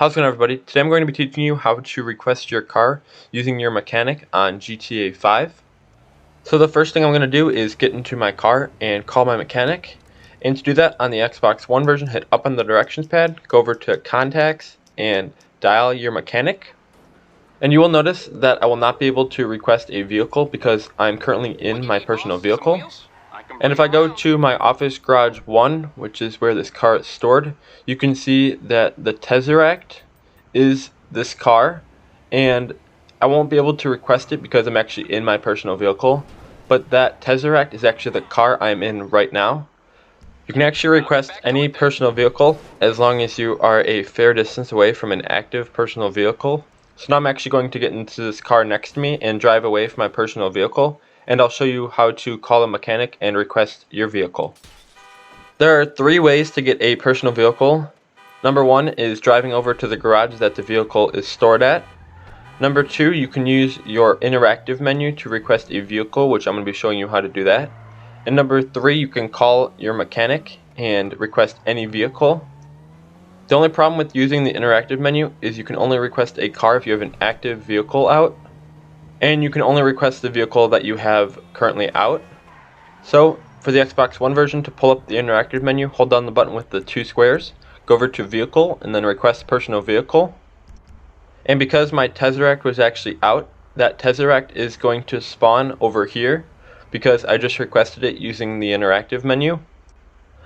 How's it going, everybody? Today I'm going to be teaching you how to request your car using your mechanic on GTA 5. So the first thing I'm going to do is get into my car and call my mechanic. And to do that, on the Xbox One version, hit up on the directions pad, go over to contacts, and dial your mechanic. And you will notice that I will not be able to request a vehicle because I'm currently in my personal vehicle. And if I go to my Office Garage 1, which is where this car is stored, you can see that the Tesseract is this car, and I won't be able to request it because I'm actually in my personal vehicle, but that Tesseract is actually the car I'm in right now. You can actually request any personal vehicle as long as you are a fair distance away from an active personal vehicle. So now I'm actually going to get into this car next to me and drive away from my personal vehicle, and I'll show you how to call a mechanic and request your vehicle. There are 3 ways to get a personal vehicle. Number 1 is driving over to the garage that the vehicle is stored at. Number 2, you can use your interactive menu to request a vehicle, which I'm going to be showing you how to do that. And number 3, you can call your mechanic and request any vehicle. The only problem with using the interactive menu is you can only request a car if you have an active vehicle out, and you can only request the vehicle that you have currently out. So for the Xbox One version, to pull up the interactive menu, hold down the button with the 2 squares, go over to vehicle, and then request personal vehicle. And because my Tesseract was actually out, that Tesseract is going to spawn over here because I just requested it using the interactive menu.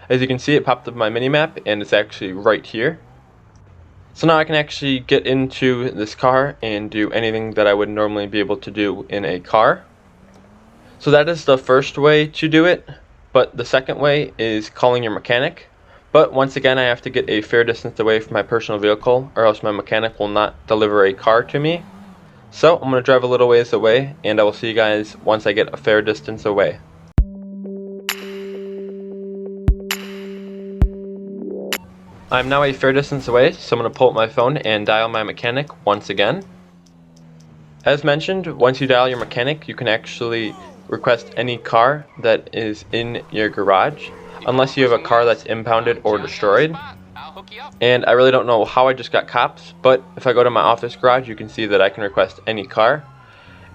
As you can see, it popped up my minimap and it's actually right here. So now I can actually get into this car and do anything that I would normally be able to do in a car. So that is the first way to do it, but the second way is calling your mechanic. But once again, I have to get a fair distance away from my personal vehicle or else my mechanic will not deliver a car to me. So I'm going to drive a little ways away and I will see you guys once I get a fair distance away. I'm now a fair distance away, so I'm going to pull up my phone and dial my mechanic once again. As mentioned, once you dial your mechanic, you can actually request any car that is in your garage, unless you have a car that's impounded or destroyed. And I really don't know how I just got cops, but if I go to my office garage, you can see that I can request any car.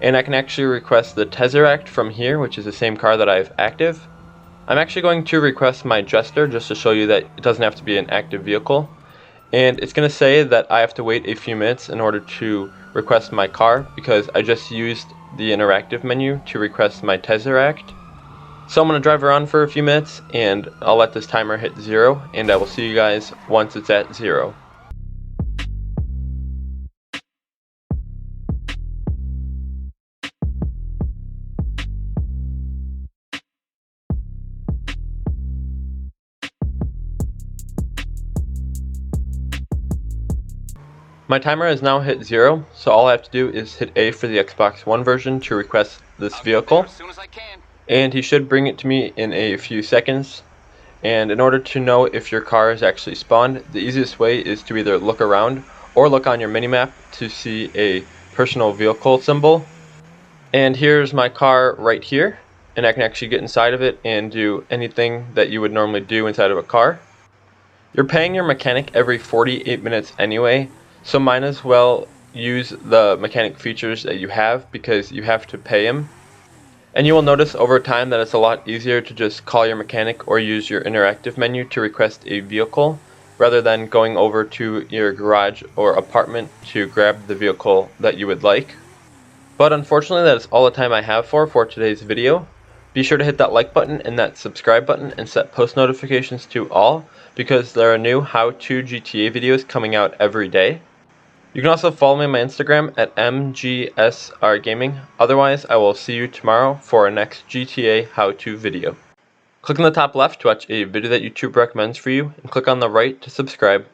And I can actually request the Tesseract from here, which is the same car that I have active. I'm actually going to request my Jester just to show you that it doesn't have to be an active vehicle. And it's going to say that I have to wait a few minutes in order to request my car because I just used the interactive menu to request my Tesseract. So I'm going to drive around for a few minutes and I'll let this timer hit 0 and I will see you guys once it's at 0. My timer has now hit 0, so all I have to do is hit A for the Xbox One version to request this vehicle. And he should bring it to me in a few seconds. And in order to know if your car is actually spawned, the easiest way is to either look around or look on your minimap to see a personal vehicle symbol. And here's my car right here, and I can actually get inside of it and do anything that you would normally do inside of a car. You're paying your mechanic every 48 minutes anyway, so might as well use the mechanic features that you have because you have to pay him. And you will notice over time that it's a lot easier to just call your mechanic or use your interactive menu to request a vehicle rather than going over to your garage or apartment to grab the vehicle that you would like. But unfortunately, that is all the time I have for today's video. Be sure to hit that like button and that subscribe button and set post notifications to all because there are new how-to GTA videos coming out every day. You can also follow me on my Instagram at MGSRGaming. Otherwise, I will see you tomorrow for our next GTA how-to video. Click on the top left to watch a video that YouTube recommends for you, and click on the right to subscribe.